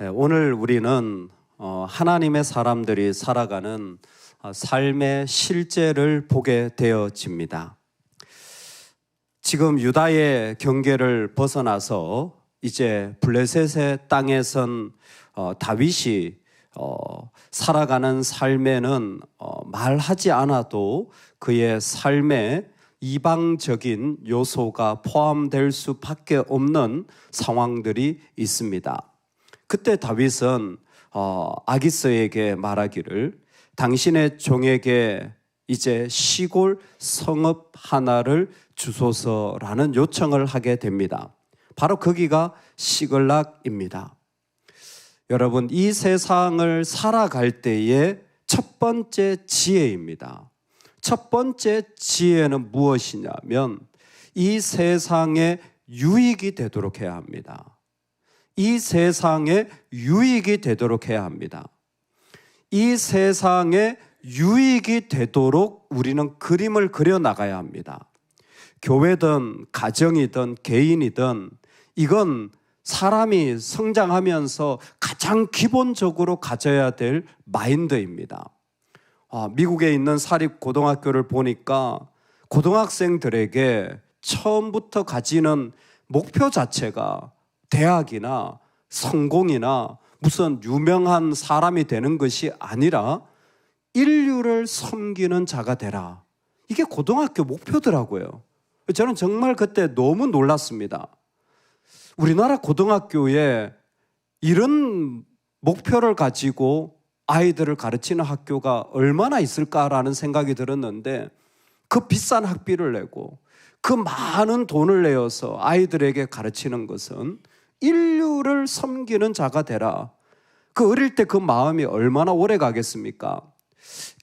오늘 우리는 하나님의 사람들이 살아가는 삶의 실제를 보게 되어집니다. 지금 유다의 경계를 벗어나서 이제 블레셋의 땅에 선 다윗이 살아가는 삶에는 말하지 않아도 그의 삶에 이방적인 요소가 포함될 수밖에 없는 상황들이 있습니다. 그때 다윗은 아기스에게 말하기를 당신의 종에게 이제 시골 성읍 하나를 주소서라는 요청을 하게 됩니다. 바로 거기가 시글락입니다. 여러분, 이 세상을 살아갈 때의 첫 번째 지혜입니다. 첫 번째 지혜는 무엇이냐면 이 세상에 유익이 되도록 해야 합니다. 이 세상에 유익이 되도록 해야 합니다. 이 세상에 유익이 되도록 우리는 그림을 그려 나가야 합니다. 교회든 가정이든 개인이든 이건 사람이 성장하면서 가장 기본적으로 가져야 될 마인드입니다. 미국에 있는 사립고등학교를 보니까 고등학생들에게 처음부터 가지는 목표 자체가 대학이나 성공이나 무슨 유명한 사람이 되는 것이 아니라 인류를 섬기는 자가 되라. 이게 고등학교 목표더라고요. 저는 정말 그때 너무 놀랐습니다. 우리나라 고등학교에 이런 목표를 가지고 아이들을 가르치는 학교가 얼마나 있을까라는 생각이 들었는데 그 비싼 학비를 내고 그 많은 돈을 내어서 아이들에게 가르치는 것은 인류를 섬기는 자가 되라. 그 어릴 때 그 마음이 얼마나 오래 가겠습니까?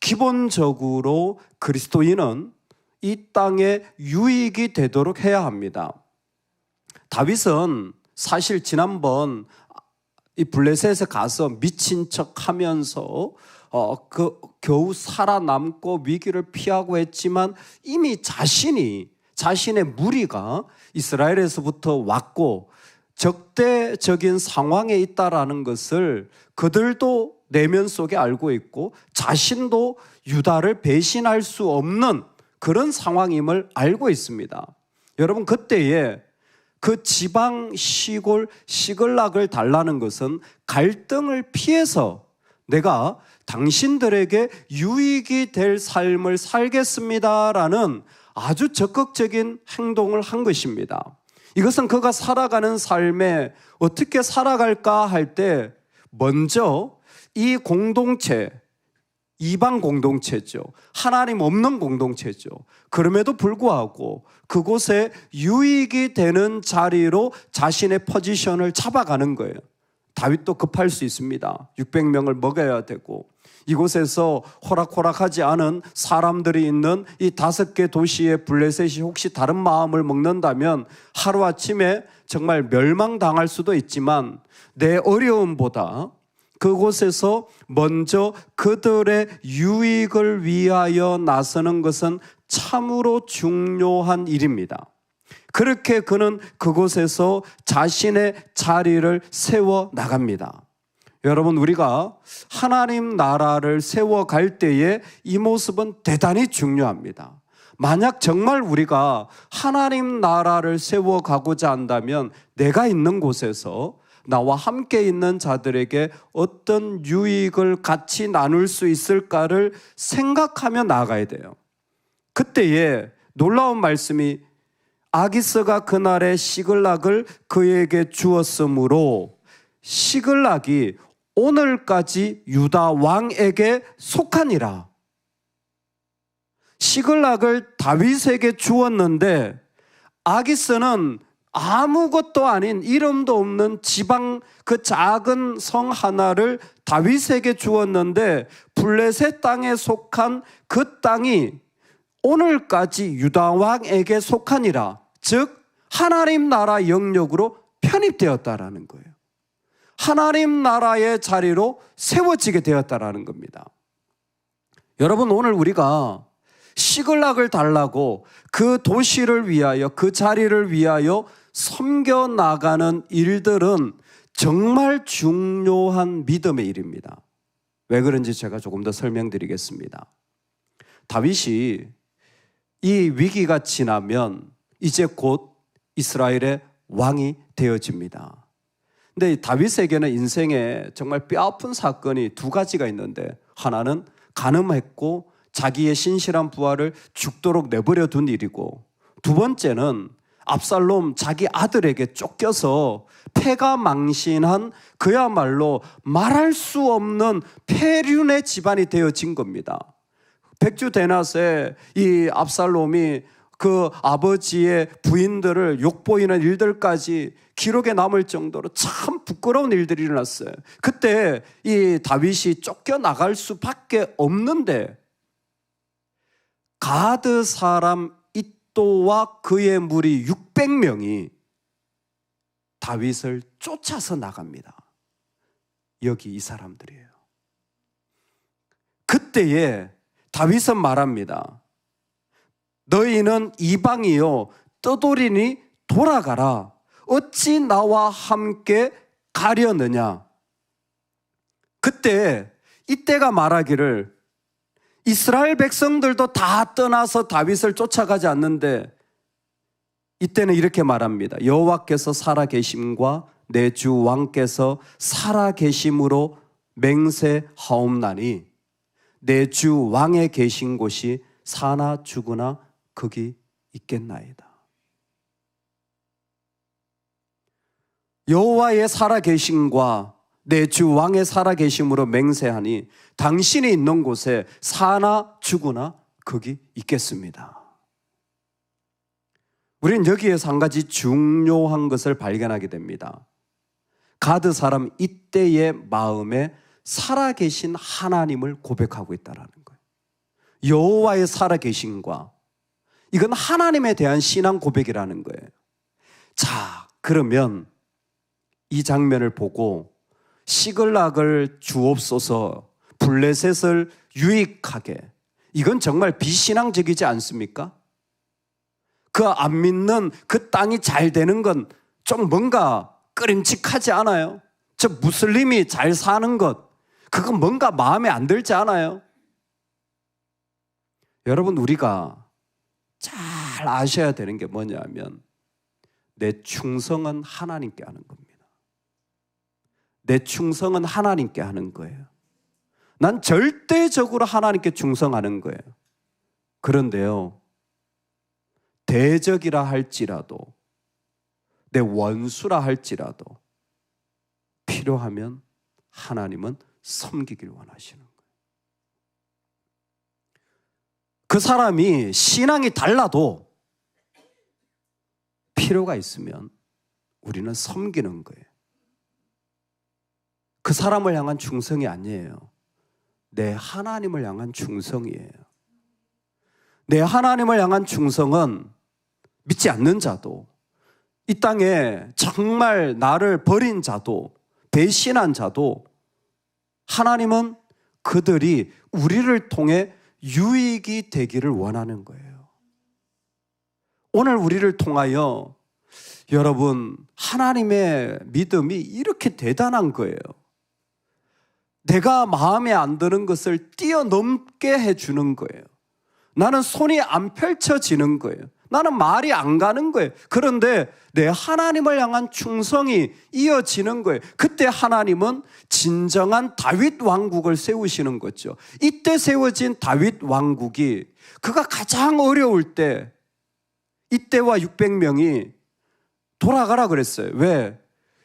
기본적으로 그리스도인은 이 땅에 유익이 되도록 해야 합니다. 다윗은 사실 지난번 이 블레셋에 가서 미친 척 하면서 겨우 살아남고 위기를 피하고 했지만 이미 자신의 무리가 이스라엘에서부터 왔고 적대적인 상황에 있다라는 것을 그들도 내면 속에 알고 있고 자신도 유다를 배신할 수 없는 그런 상황임을 알고 있습니다. 여러분, 그때에 그 지방 시골 시글락을 달라는 것은 갈등을 피해서 내가 당신들에게 유익이 될 삶을 살겠습니다라는 아주 적극적인 행동을 한 것입니다. 이것은 그가 살아가는 삶에 어떻게 살아갈까 할 때 먼저 이 공동체, 이방 공동체죠. 하나님 없는 공동체죠. 그럼에도 불구하고 그곳에 유익이 되는 자리로 자신의 포지션을 잡아가는 거예요. 다윗도 급할 수 있습니다. 600명을 먹여야 되고 이곳에서 호락호락하지 않은 사람들이 있는 이 5개 도시의 블레셋이 혹시 다른 마음을 먹는다면 하루아침에 정말 멸망당할 수도 있지만 내 어려움보다 그곳에서 먼저 그들의 유익을 위하여 나서는 것은 참으로 중요한 일입니다. 그렇게 그는 그곳에서 자신의 자리를 세워 나갑니다. 여러분, 우리가 하나님 나라를 세워갈 때에 이 모습은 대단히 중요합니다. 만약 정말 우리가 하나님 나라를 세워가고자 한다면 내가 있는 곳에서 나와 함께 있는 자들에게 어떤 유익을 같이 나눌 수 있을까를 생각하며 나아가야 돼요. 그때에 놀라운 말씀이 아기스가 그날의 시글락을 그에게 주었으므로 시글락이 오늘까지 유다 왕에게 속하니라. 시글락을 다윗에게 주었는데 아기스는 아무것도 아닌 이름도 없는 지방 그 작은 성 하나를 다윗에게 주었는데 블레셋 땅에 속한 그 땅이 오늘까지 유다 왕에게 속하니라. 즉 하나님 나라 영역으로 편입되었다라는 거예요. 하나님 나라의 자리로 세워지게 되었다라는 겁니다. 여러분, 오늘 우리가 시글락을 달라고 그 도시를 위하여 그 자리를 위하여 섬겨나가는 일들은 정말 중요한 믿음의 일입니다. 왜 그런지 제가 조금 더 설명드리겠습니다. 다윗이 이 위기가 지나면 이제 곧 이스라엘의 왕이 되어집니다. 근데 다윗에게는 인생에 정말 뼈아픈 사건이 두 가지가 있는데, 하나는 간음했고 자기의 신실한 부하를 죽도록 내버려 둔 일이고, 두 번째는 압살롬 자기 아들에게 쫓겨서 패가 망신한 그야말로 말할 수 없는 폐륜의 집안이 되어진 겁니다. 백주대낮에 이 압살롬이 그 아버지의 부인들을 욕보이는 일들까지 기록에 남을 정도로 참 부끄러운 일들이 일어났어요. 그때 이 다윗이 쫓겨나갈 수밖에 없는데, 가드 사람 이또와 그의 무리 600명이 다윗을 쫓아서 나갑니다. 여기 이 사람들이에요. 그때에 다윗은 말합니다. 너희는 이방이요 떠돌이니 돌아가라. 어찌 나와 함께 가려느냐. 그때 이때가 말하기를, 이스라엘 백성들도 다 떠나서 다윗을 쫓아가지 않는데, 이때는 이렇게 말합니다. 여호와께서 살아계심과 내 주 왕께서 살아계심으로 맹세하옵나니 내 주 왕에 계신 곳이 사나 죽으나 거기 있겠나이다. 여호와의 살아계심과 내 주 왕의 살아계심으로 맹세하니 당신이 있는 곳에 사나 죽으나 거기 있겠습니다. 우리는 여기에서 한 가지 중요한 것을 발견하게 됩니다. 가드 사람 이때의 마음에 살아계신 하나님을 고백하고 있다는 거예요. 여호와의 살아계심과, 이건 하나님에 대한 신앙 고백이라는 거예요. 자, 그러면 이 장면을 보고 시글락을 주옵소서, 블레셋을 유익하게, 이건 정말 비신앙적이지 않습니까? 그 안 믿는 그 땅이 잘 되는 건 좀 뭔가 꺼림칙하지 않아요? 저 무슬림이 잘 사는 것, 그건 뭔가 마음에 안 들지 않아요? 여러분, 우리가 잘 아셔야 되는 게 뭐냐면, 내 충성은 하나님께 하는 겁니다. 내 충성은 하나님께 하는 거예요. 난 절대적으로 하나님께 충성하는 거예요. 그런데요, 대적이라 할지라도, 내 원수라 할지라도 필요하면 하나님은 섬기길 원하시는 거예요. 그 사람이 신앙이 달라도 필요가 있으면 우리는 섬기는 거예요. 그 사람을 향한 충성이 아니에요. 내 하나님을 향한 충성이에요. 내 하나님을 향한 충성은 믿지 않는 자도, 이 땅에 정말 나를 버린 자도, 배신한 자도, 하나님은 그들이 우리를 통해 유익이 되기를 원하는 거예요. 오늘 우리를 통하여 여러분, 하나님의 믿음이 이렇게 대단한 거예요. 내가 마음에 안 드는 것을 뛰어넘게 해주는 거예요. 나는 손이 안 펼쳐지는 거예요. 나는 말이 안 가는 거예요. 그런데 내 하나님을 향한 충성이 이어지는 거예요. 그때 하나님은 진정한 다윗 왕국을 세우시는 거죠. 이때 세워진 다윗 왕국이 그가 가장 어려울 때, 이때와 600명이 돌아가라 그랬어요. 왜?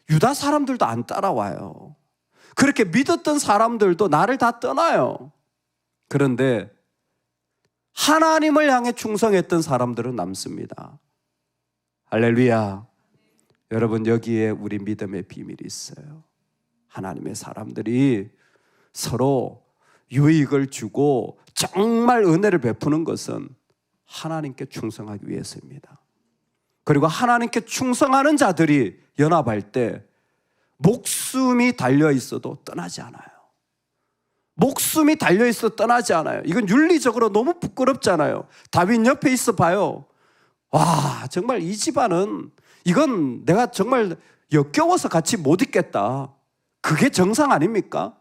유다 사람들도 안 따라와요. 그렇게 믿었던 사람들도 나를 다 떠나요. 그런데 하나님을 향해 충성했던 사람들은 남습니다. 할렐루야. 여러분, 여기에 우리 믿음의 비밀이 있어요. 하나님의 사람들이 서로 유익을 주고 정말 은혜를 베푸는 것은 하나님께 충성하기 위해서입니다. 그리고 하나님께 충성하는 자들이 연합할 때 목숨이 달려있어도 떠나지 않아요. 목숨이 달려있어도 떠나지 않아요. 이건 윤리적으로 너무 부끄럽잖아요. 다윗 옆에 있어 봐요. 와, 정말 이 집안은, 이건 내가 정말 역겨워서 같이 못 있겠다. 그게 정상 아닙니까?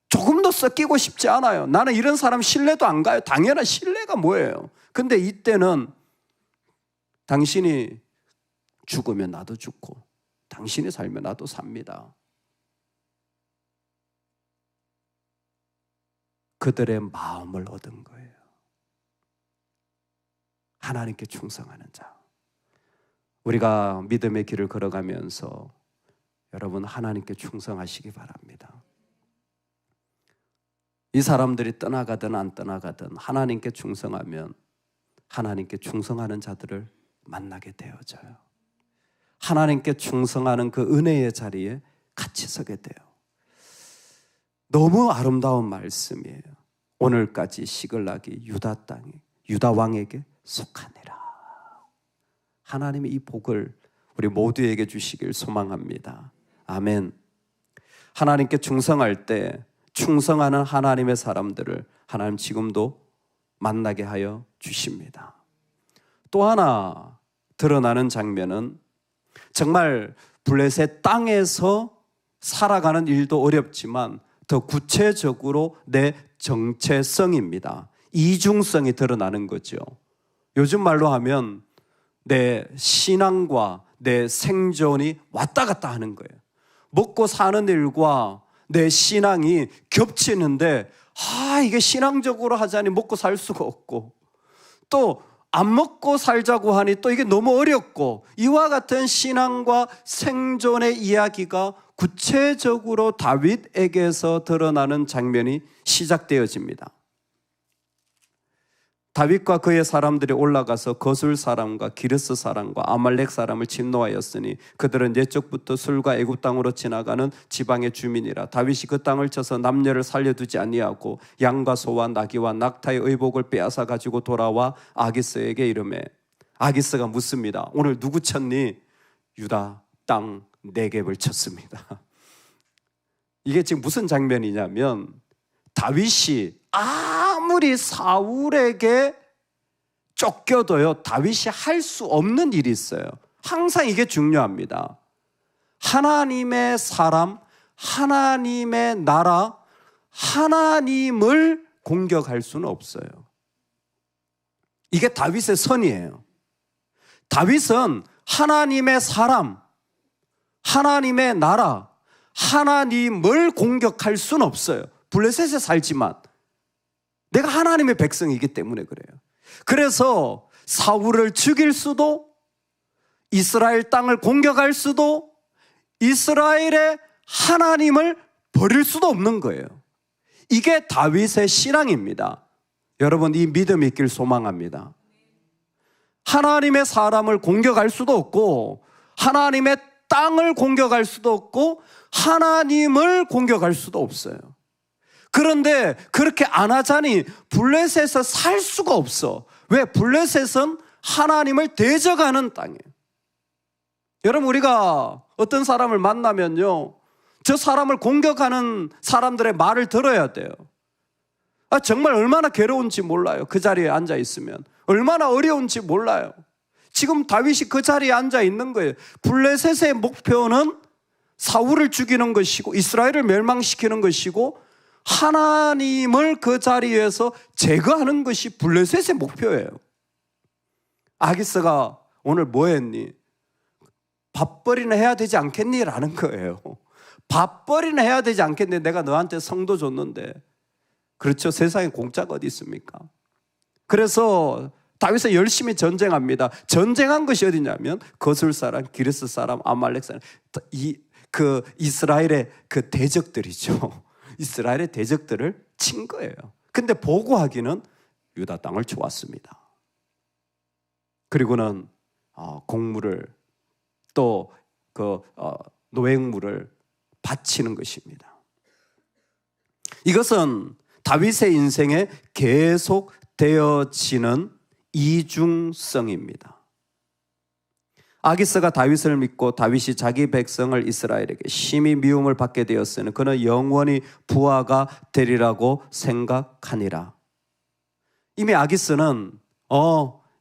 조금 더 섞이고 싶지 않아요. 나는 이런 사람 신뢰도 안 가요. 당연한 신뢰가 뭐예요? 근데 이때는 당신이 죽으면 나도 죽고 당신이 살면 나도 삽니다. 그들의 마음을 얻은 거예요. 하나님께 충성하는 자. 우리가 믿음의 길을 걸어가면서 여러분 하나님께 충성하시기 바랍니다. 이 사람들이 떠나가든 안 떠나가든 하나님께 충성하면 하나님께 충성하는 자들을 만나게 되어져요. 하나님께 충성하는 그 은혜의 자리에 같이 서게 돼요. 너무 아름다운 말씀이에요. 오늘까지 시글락이 유다 땅에 유다 왕에게 속하니라. 하나님이 이 복을 우리 모두에게 주시길 소망합니다. 아멘. 하나님께 충성할 때 충성하는 하나님의 사람들을 하나님 지금도 만나게 하여 주십니다. 또 하나 드러나는 장면은 정말 블레셋 땅에서 살아가는 일도 어렵지만 더 구체적으로 내 정체성입니다. 이중성이 드러나는 거죠. 요즘 말로 하면 내 신앙과 내 생존이 왔다 갔다 하는 거예요. 먹고 사는 일과 내 신앙이 겹치는데 이게 신앙적으로 하자니 먹고 살 수가 없고 또 안 먹고 살자고 하니 또 이게 너무 어렵고 이와 같은 신앙과 생존의 이야기가 구체적으로 다윗에게서 드러나는 장면이 시작되어집니다. 다윗과 그의 사람들이 올라가서 거술 사람과 기르스 사람과 아말렉 사람을 진노하였으니 그들은 옛적부터 술과 애굽 땅으로 지나가는 지방의 주민이라. 다윗이 그 땅을 쳐서 남녀를 살려두지 아니하고 양과 소와 나귀와 낙타의 의복을 빼앗아 가지고 돌아와 아기스에게 이르매. 아기스가 묻습니다. 오늘 누구 쳤니? 유다 땅 네겝을 쳤습니다. 이게 지금 무슨 장면이냐면 다윗이 아무리 사울에게 쫓겨도요 다윗이 할 수 없는 일이 있어요. 항상 이게 중요합니다. 하나님의 사람, 하나님의 나라, 하나님을 공격할 수는 없어요. 이게 다윗의 선이에요. 다윗은 하나님의 사람, 하나님의 나라, 하나님을 공격할 수는 없어요. 블레셋에 살지만 내가 하나님의 백성이기 때문에 그래요. 그래서 사울을 죽일 수도, 이스라엘 땅을 공격할 수도, 이스라엘의 하나님을 버릴 수도 없는 거예요. 이게 다윗의 신앙입니다. 여러분 이 믿음이 있길 소망합니다. 하나님의 사람을 공격할 수도 없고 하나님의 땅을 공격할 수도 없고 하나님을 공격할 수도 없어요. 그런데 그렇게 안 하자니 블레셋에서 살 수가 없어. 왜? 블레셋은 하나님을 대적하는 땅이에요. 여러분 우리가 어떤 사람을 만나면요 저 사람을 공격하는 사람들의 말을 들어야 돼요. 정말 얼마나 괴로운지 몰라요. 그 자리에 앉아 있으면 얼마나 어려운지 몰라요. 지금 다윗이 그 자리에 앉아 있는 거예요. 블레셋의 목표는 사울을 죽이는 것이고 이스라엘을 멸망시키는 것이고 하나님을 그 자리에서 제거하는 것이 블레셋의 목표예요. 아기스가 오늘 뭐 했니? 밥벌이나 해야 되지 않겠니? 라는 거예요. 밥벌이나 해야 되지 않겠니? 내가 너한테 성도 줬는데. 그렇죠. 세상에 공짜가 어디 있습니까? 그래서 다윗은 열심히 전쟁합니다. 전쟁한 것이 어디냐면 거술 사람, 기르스 사람, 아말렉 사람, 그 이스라엘의 그 대적들이죠. 이스라엘의 대적들을 친 거예요. 근데 보고하기는 유다 땅을 좋았습니다. 그리고는 곡물을 또 그 노획물을 바치는 것입니다. 이것은 다윗의 인생에 계속 되어지는 이중성입니다. 아기스가 다윗을 믿고 다윗이 자기 백성을 이스라엘에게 심히 미움을 받게 되었으니 그는 영원히 부하가 되리라고 생각하니라. 이미 아기스는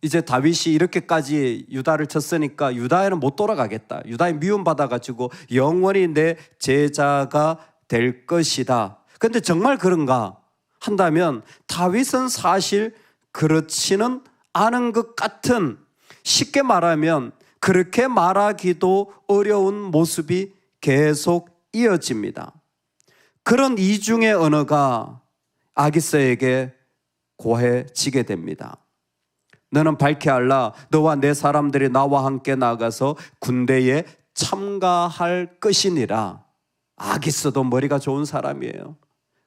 이제 다윗이 이렇게까지 유다를 쳤으니까 유다에는 못 돌아가겠다. 유다에 미움받아가지고 영원히 내 제자가 될 것이다. 그런데 정말 그런가 한다면 다윗은 사실 그렇지는 않은 것 같은, 쉽게 말하면 그렇게 말하기도 어려운 모습이 계속 이어집니다. 그런 이중의 언어가 아기스에게 고해지게 됩니다. 너는 밝히 알라. 너와 내 사람들이 나와 함께 나가서 군대에 참가할 것이니라. 아기스도 머리가 좋은 사람이에요.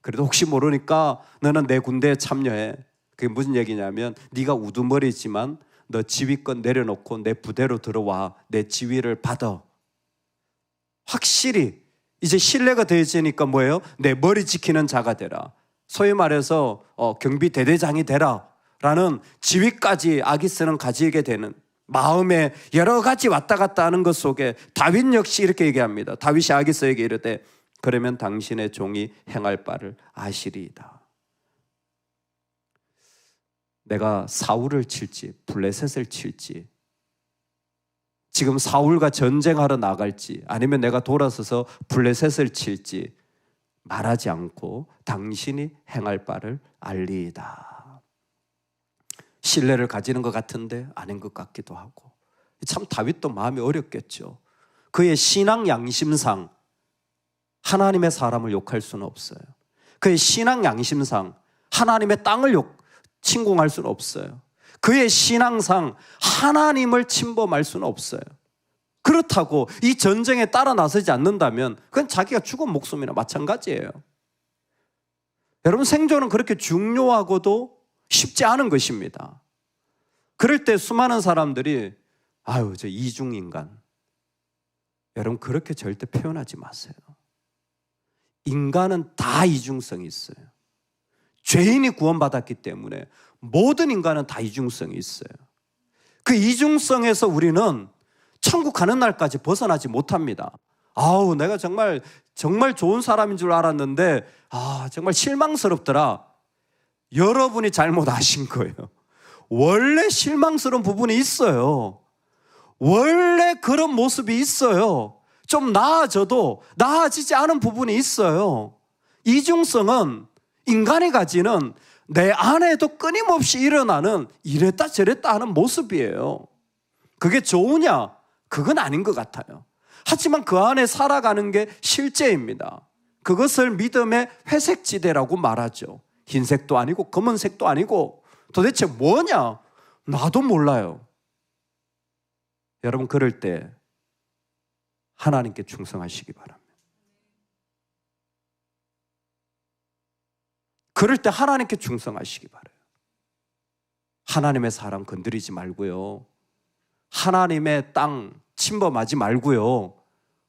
그래도 혹시 모르니까 너는 내 군대에 참여해. 그게 무슨 얘기냐면 네가 우두머리지만 너 지휘권 내려놓고 내 부대로 들어와. 내 지휘를 받아. 확실히 이제 신뢰가 되어지니까 뭐예요? 내 머리 지키는 자가 되라. 소위 말해서 경비 대대장이 되라 라는 지위까지 아기스는 가지게 되는, 마음에 여러 가지 왔다 갔다 하는 것 속에 다윗 역시 이렇게 얘기합니다. 다윗이 아기스에게 이르되 그러면 당신의 종이 행할 바를 아시리이다. 내가 사울을 칠지 블레셋을 칠지, 지금 사울과 전쟁하러 나갈지, 아니면 내가 돌아서서 블레셋을 칠지 말하지 않고 당신이 행할 바를 알리이다. 신뢰를 가지는 것 같은데 아닌 것 같기도 하고, 참 다윗도 마음이 어렵겠죠. 그의 신앙 양심상 하나님의 사람을 욕할 수는 없어요. 그의 신앙 양심상 하나님의 땅을 침공할 수는 없어요. 그의 신앙상 하나님을 침범할 수는 없어요. 그렇다고 이 전쟁에 따라 나서지 않는다면 그건 자기가 죽은 목숨이나 마찬가지예요. 여러분, 생존은 그렇게 중요하고도 쉽지 않은 것입니다. 그럴 때 수많은 사람들이 아유 저 이중인간, 여러분 그렇게 절대 표현하지 마세요. 인간은 다 이중성이 있어요. 죄인이 구원받았기 때문에 모든 인간은 다 이중성이 있어요. 그 이중성에서 우리는 천국 가는 날까지 벗어나지 못합니다. 아우 내가 정말 좋은 사람인 줄 알았는데 정말 실망스럽더라. 여러분이 잘못 아신 거예요. 원래 실망스러운 부분이 있어요. 원래 그런 모습이 있어요. 좀 나아져도 나아지지 않은 부분이 있어요. 이중성은 인간이 가지는 내 안에도 끊임없이 일어나는 이랬다 저랬다 하는 모습이에요. 그게 좋으냐? 그건 아닌 것 같아요. 하지만 그 안에 살아가는 게 실제입니다. 그것을 믿음의 회색지대라고 말하죠. 흰색도 아니고 검은색도 아니고 도대체 뭐냐? 나도 몰라요. 여러분 그럴 때 하나님께 충성하시기 바랍니다. 그럴 때 하나님께 충성하시기 바라요. 하나님의 사람 건드리지 말고요. 하나님의 땅 침범하지 말고요.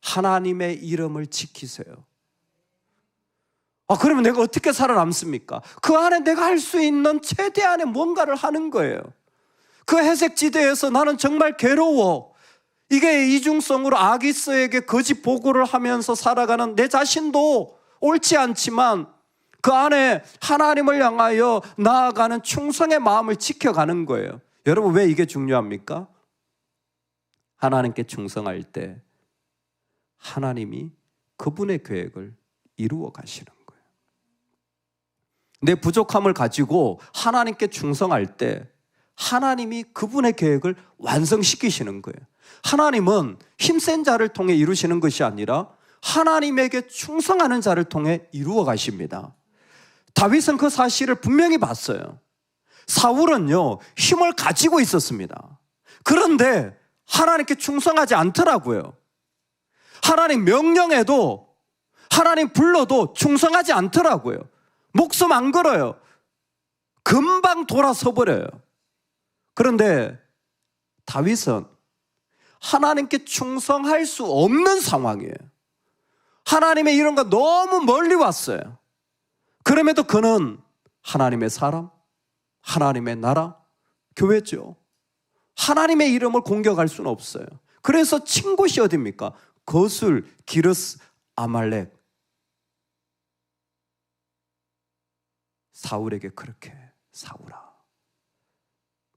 하나님의 이름을 지키세요. 그러면 내가 어떻게 살아남습니까? 그 안에 내가 할 수 있는 최대한의 뭔가를 하는 거예요. 그 회색지대에서 나는 정말 괴로워. 이게 이중성으로 아기스에게 거짓 보고를 하면서 살아가는 내 자신도 옳지 않지만 그 안에 하나님을 향하여 나아가는 충성의 마음을 지켜가는 거예요. 여러분 왜 이게 중요합니까? 하나님께 충성할 때 하나님이 그분의 계획을 이루어 가시는 거예요. 내 부족함을 가지고 하나님께 충성할 때 하나님이 그분의 계획을 완성시키시는 거예요. 하나님은 힘센 자를 통해 이루시는 것이 아니라 하나님에게 충성하는 자를 통해 이루어 가십니다. 다윗은 그 사실을 분명히 봤어요. 사울은요, 힘을 가지고 있었습니다. 그런데 하나님께 충성하지 않더라고요. 하나님 명령에도, 하나님 불러도 충성하지 않더라고요. 목숨 안 걸어요. 금방 돌아서 버려요. 그런데 다윗은 하나님께 충성할 수 없는 상황이에요. 하나님의 이름과 너무 멀리 왔어요. 그럼에도 그는 하나님의 사람, 하나님의 나라, 교회죠. 하나님의 이름을 공격할 수는 없어요. 그래서 친 곳이 어디입니까? 거술, 기르스, 아말렉. 사울에게 그렇게, 사울아,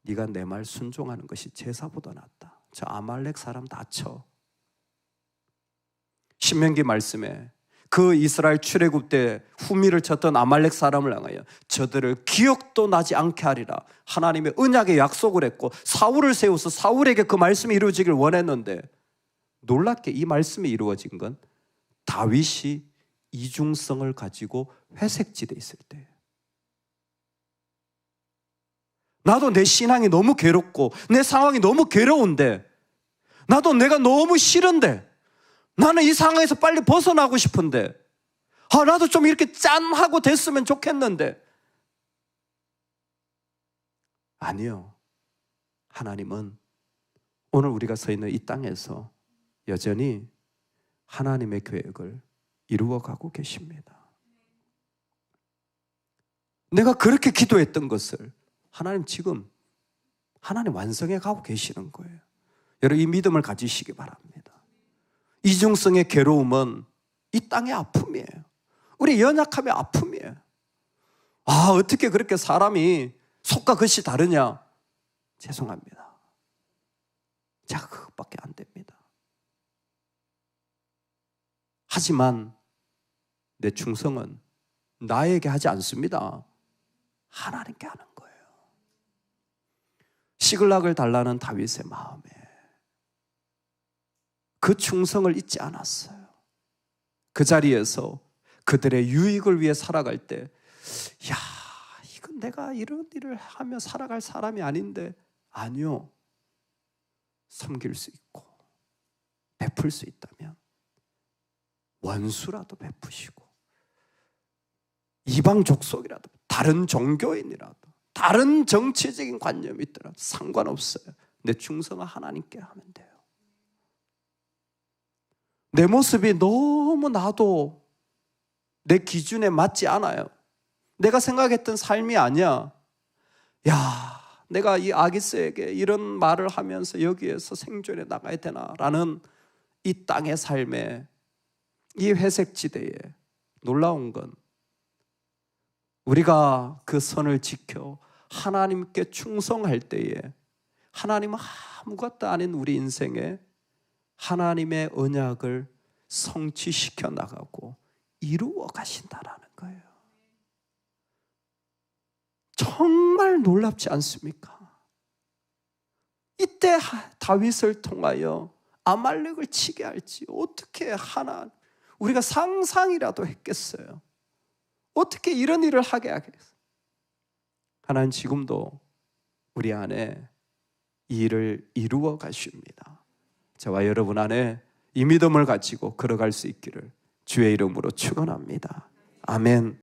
네가 내 말 순종하는 것이 제사보다 낫다. 저 아말렉 사람 다 쳐. 신명기 말씀에 그 이스라엘 출애굽 때 후미를 쳤던 아말렉 사람을 향하여 저들을 기억도 나지 않게 하리라. 하나님의 언약의 약속을 했고 사울을 세워서 사울에게 그 말씀이 이루어지길 원했는데, 놀랍게 이 말씀이 이루어진 건 다윗이 이중성을 가지고 회색지대에 있을 때. 나도 내 신앙이 너무 괴롭고 내 상황이 너무 괴로운데, 나도 내가 너무 싫은데, 나는 이 상황에서 빨리 벗어나고 싶은데, 나도 좀 이렇게 짠하고 됐으면 좋겠는데. 아니요. 하나님은 오늘 우리가 서 있는 이 땅에서 여전히 하나님의 계획을 이루어가고 계십니다. 내가 그렇게 기도했던 것을 하나님 지금 완성해 가고 계시는 거예요. 여러분, 이 믿음을 가지시기 바랍니다. 이중성의 괴로움은 이 땅의 아픔이에요. 우리 연약함의 아픔이에요. 어떻게 그렇게 사람이 속과 겉이 다르냐? 죄송합니다. 제가 그것밖에 안 됩니다. 하지만 내 충성은 나에게 하지 않습니다. 하나님께 하는 거예요. 시글락을 달라는 다윗의 마음에 그 충성을 잊지 않았어요. 그 자리에서 그들의 유익을 위해 살아갈 때, 이건 내가 이런 일을 하며 살아갈 사람이 아닌데. 아니요. 섬길 수 있고 베풀 수 있다면 원수라도 베푸시고, 이방 족속이라도, 다른 종교인이라도, 다른 정치적인 관념이 있더라도 상관없어요. 내 충성을 하나님께 하면 돼요. 내 모습이 너무 나도 내 기준에 맞지 않아요. 내가 생각했던 삶이 아니야. 내가 이 아기스에게 이런 말을 하면서 여기에서 생존해 나가야 되나? 라는 이 땅의 삶에, 이 회색지대에 놀라운 건, 우리가 그 선을 지켜 하나님께 충성할 때에 하나님은 아무것도 아닌 우리 인생에 하나님의 언약을 성취시켜 나가고 이루어 가신다라는 거예요. 정말 놀랍지 않습니까? 이때 다윗을 통하여 아말렉을 치게 할지 어떻게 우리가 상상이라도 했겠어요? 어떻게 이런 일을 하게 하겠어요? 하나님 지금도 우리 안에 이 일을 이루어 가십니다. 저와 여러분 안에 이 믿음을 가지고 걸어갈 수 있기를 주의 이름으로 축원합니다. 아멘.